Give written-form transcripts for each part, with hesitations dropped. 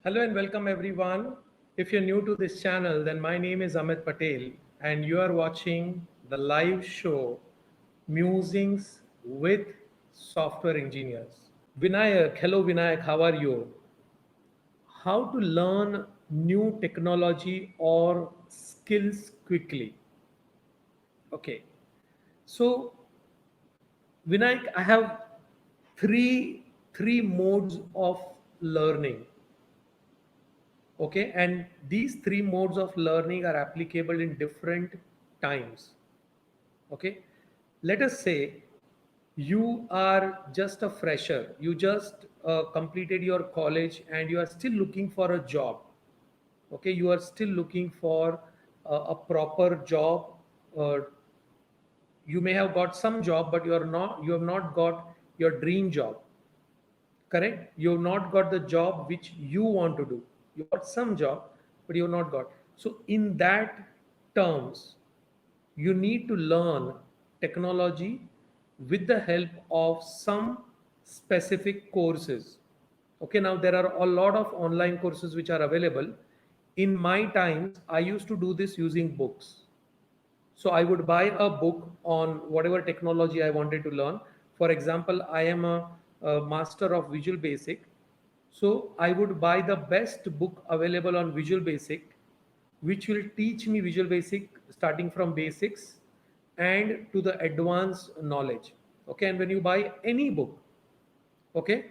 Hello and welcome everyone. If you're new to this channel, then my name is Amit Patel and you are watching the live show Musings with Software Engineers. Vinayak, hello Vinayak, how are you? How to learn new technology or skills quickly? Okay. So Vinayak, I have three modes of learning. Okay, and these three modes of learning are applicable in different times. Okay, let us say you are just a fresher, you just completed your college and you are still looking for a job. Okay, you are still looking for a proper job. uh, you may have got some job, but you have not got your dream job. Correct, you have not got the job which you want to do. You got some job, but you have not got. So in that terms, you need to learn technology with the help of some specific courses. Okay, now there are a lot of online courses which are available. In my times, I used to do this using books. So I would buy a book on whatever technology I wanted to learn. For example, I am a master of Visual Basic. So I would buy the best book available on Visual Basic, which will teach me Visual Basic starting from basics and to the advanced knowledge. Okay, and when you buy any book, okay,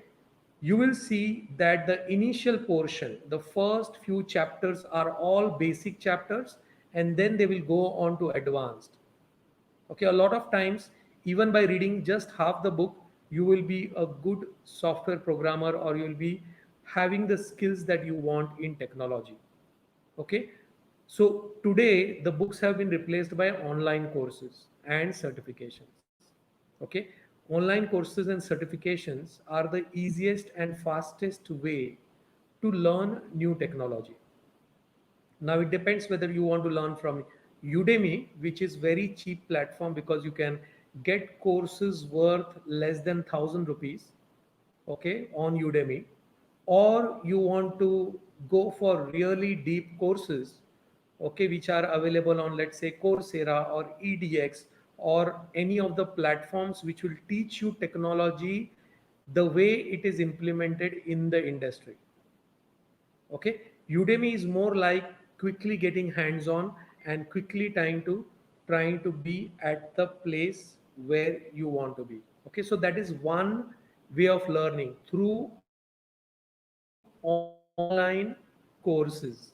you will see that the initial portion, the first few chapters are all basic chapters, and then they will go on to advanced. Okay, a lot of times, even by reading just half the book, you will be a good software programmer or you will be having the skills that you want in technology. Okay, so today the books have been replaced by online courses and certifications. Okay, online courses and certifications are the easiest and fastest way to learn new technology. Now it depends whether you want to learn from Udemy, which is very cheap platform because you can get courses worth less than 1,000 rupees, okay, on Udemy, or you want to go for really deep courses, okay, which are available on, let's say, Coursera or EDX or any of the platforms which will teach you technology the way it is implemented in the industry. Okay, Udemy is more like quickly getting hands on and quickly trying to be at the place where you want to be. Okay, so that is one way of learning through online courses.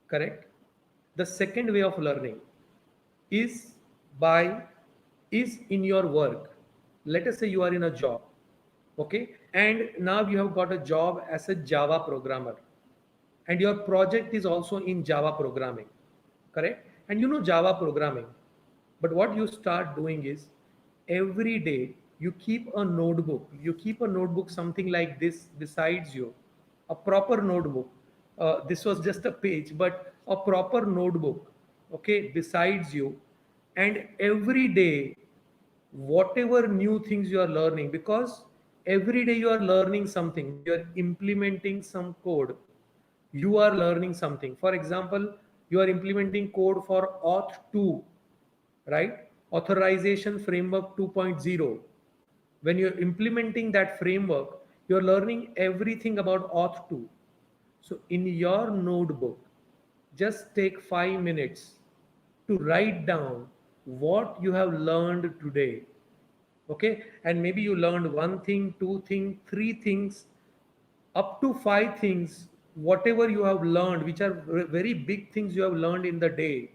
Correct. The second way of learning is by is in your work. Let us say you are in a job, okay, and now you have got a job as a Java programmer, and your project is also in Java programming. Correct, and you know Java programming. But what you start doing is every day you keep a notebook something like this besides you, a proper notebook. This was just a page, but a proper notebook, okay, besides you. And every day, whatever new things you are learning, because every day you are learning something. When you are implementing some code, you are learning something. For example, you are implementing code for auth 2, right? Authorization framework 2.0. When you're implementing that framework, you're learning everything about auth 2. So in your notebook, just take 5 minutes to write down what you have learned today. Okay, and maybe you learned one thing, two things, three things, up to five things, whatever you have learned, which are very big things you have learned in the day.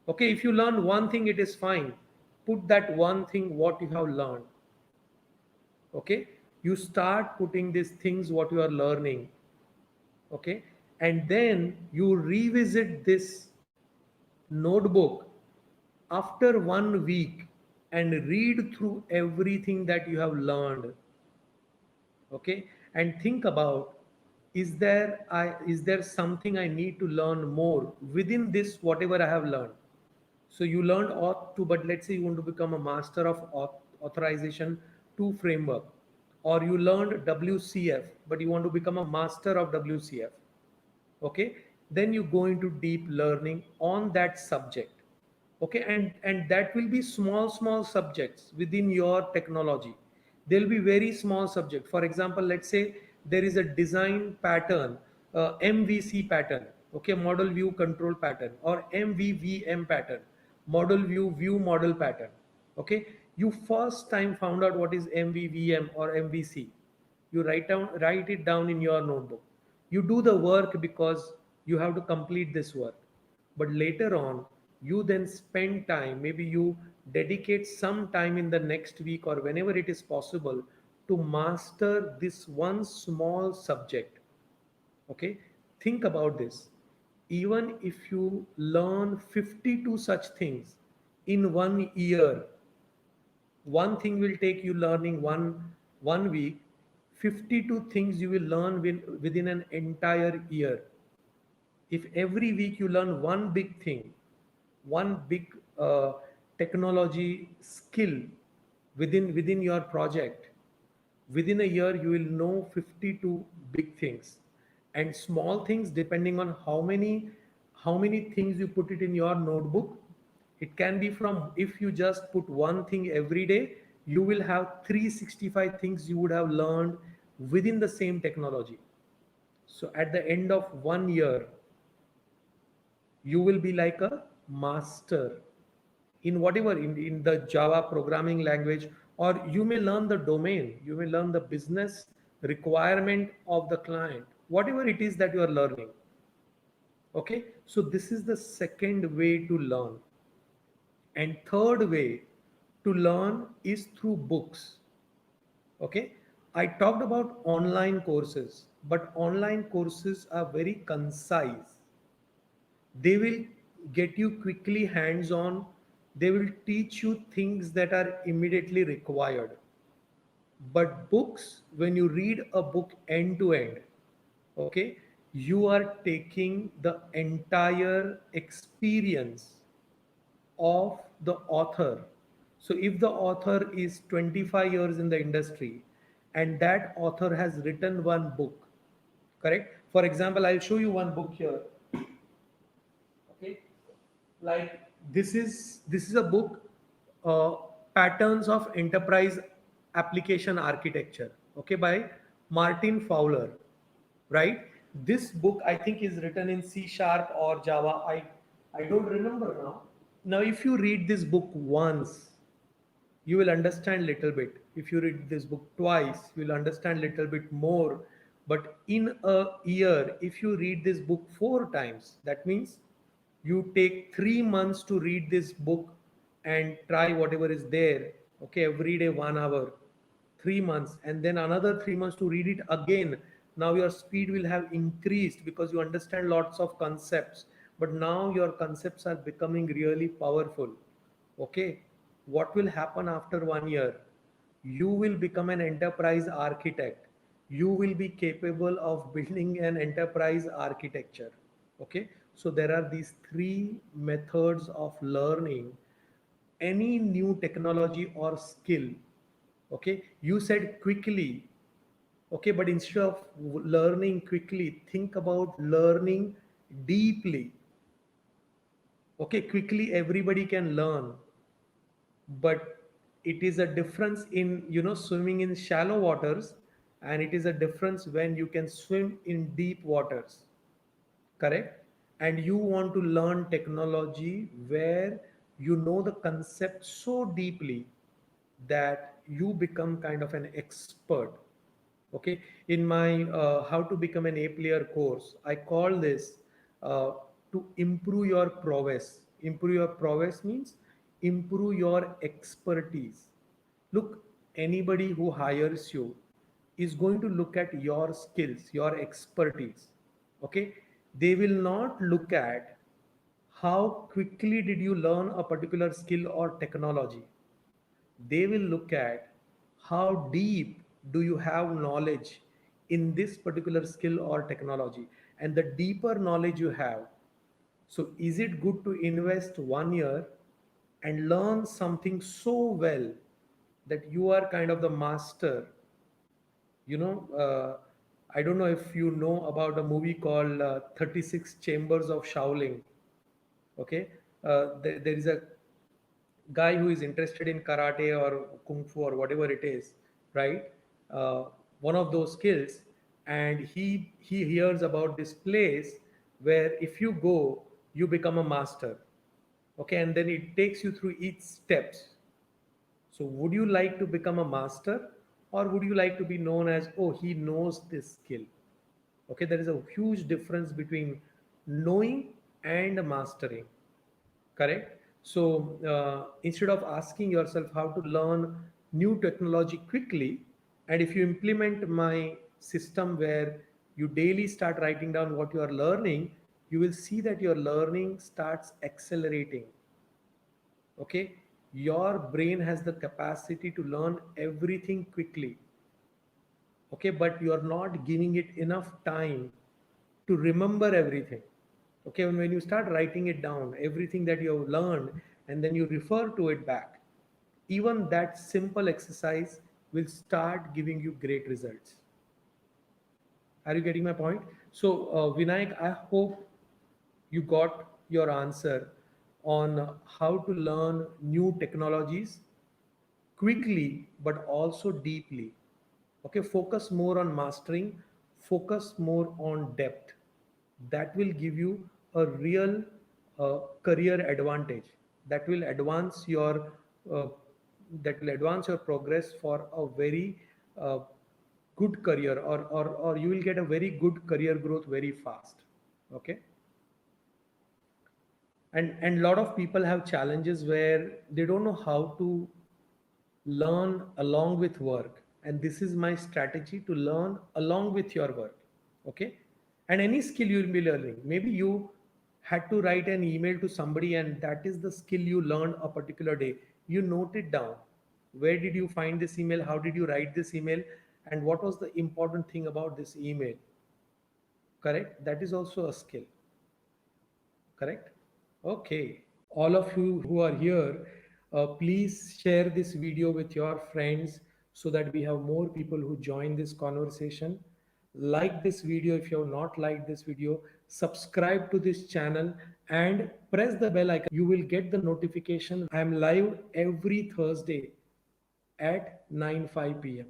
Okay, if you learn one thing, it is fine. Put that one thing what you have learned. Okay, you start putting these things what you are learning. Okay, and then you revisit this notebook after 1 week and read through everything that you have learned. Okay, and think about, is there something I need to learn more within this whatever I have learned. So you learned auth 2, but let's say you want to become a master of authorization 2 framework, or you learned WCF, but you want to become a master of WCF, okay, then you go into deep learning on that subject, okay, and that will be small subjects within your technology. There'll be very small subject. For example, let's say there is a design pattern, MVC pattern, okay, model view control pattern, or MVVM pattern, model view model pattern, okay. You first time found out what is MVVM or MVC, you write it down in your notebook. You do the work because you have to complete this work, but later on you then spend time, maybe you dedicate some time in the next week or whenever it is possible to master this one small subject, okay. Think about this. Even if you learn 52 such things in 1 year, one thing will take you learning one week, 52 things you will learn within an entire year. If every week you learn one big thing, one big technology skill within your project, within a year you will know 52 big things. And small things, depending on how many things you put it in your notebook, it can be from, if you just put one thing every day, you will have 365 things you would have learned within the same technology. So at the end of 1 year, you will be like a master in whatever, in the Java programming language, or you may learn the domain, you may learn the business requirement of the client, whatever it is that you are learning, okay. So this is the second way to learn. And third way to learn is through books, okay. I talked about online courses, but online courses are very concise. They will get you quickly hands on. They will teach you things that are immediately required. But books, when you read a book end to end, okay, you are taking the entire experience of the author. So if the author is 25 years in the industry and that author has written one book, correct? For example, I'll show you one book here, okay. Like this is a book, uh, Patterns of Enterprise Application Architecture, okay, by Martin Fowler, right? This book I think is written in C sharp or Java. I don't remember now. Now if you read this book once, you will understand little bit. If you read this book twice, you will understand little bit more. But in a year, if you read this book 4 times, that means you take 3 months to read this book and try whatever is there, okay, every day 1 hour, 3 months, and then another 3 months to read it again. Now your speed will have increased because you understand lots of concepts, but now your concepts are becoming really powerful, okay. What will happen after 1 year? You will become an enterprise architect. You will be capable of building an enterprise architecture, okay. So there are these three methods of learning any new technology or skill, okay. You said quickly, okay, but instead of learning quickly, think about learning deeply, okay. Quickly everybody can learn, but it is a difference in, swimming in shallow waters, and it is a difference when you can swim in deep waters, correct. And you want to learn technology where you know the concept so deeply that you become kind of an expert, okay. In my how to become an A player course, I call this uh, to improve your prowess. Improve your prowess means improve your expertise. Look, anybody who hires you is going to look at your skills, your expertise, okay. They will not look at how quickly did you learn a particular skill or technology. They will look at how deep do you have knowledge in this particular skill or technology. And the deeper knowledge you have, so is it good to invest 1 year and learn something so well that you are kind of the master, You know, I don't know if you know about a movie called 36 Chambers of Shaolin. Okay, there is a guy who is interested in karate or kung fu or whatever it is, right? uh, One of those skills, and he hears about this place where if you go, you become a master. Okay, and then it takes you through each steps. So would you like to become a master, or would you like to be known as, oh, he knows this skill? Okay, there is a huge difference between knowing and mastering. Correct. So instead of asking yourself how to learn new technology quickly, and if you implement my system where you daily start writing down what you are learning, you will see that your learning starts accelerating. Okay, your brain has the capacity to learn everything quickly. Okay, but you are not giving it enough time to remember everything. Okay, and when you start writing it down, everything that you have learned, and then you refer to it back, even that simple exercise will start giving you great results. Are you getting my point? So Vinayak, I hope you got your answer on how to learn new technologies quickly but also deeply. Okay, focus more on mastering, focus more on depth. That will give you a real career advantage. That will advance your uh, that will advance your progress for a very uh, good career, or you will get a very good career growth very fast. Okay, and a lot of people have challenges where they don't know how to learn along with work, and this is my strategy to learn along with your work. Okay, and any skill you will be learning, maybe you had to write an email to somebody, and that is the skill you learned a particular day. You note it down. Where did you find this email? How did you write this email? And what was the important thing about this email? Correct, that is also a skill. Correct. Okay, all of you who are here, please share this video with your friends so that we have more people who join this conversation. Like this video if you have not liked this video, subscribe to this channel and press the bell icon. You will get the notification. I am live every Thursday at 9:05 p.m.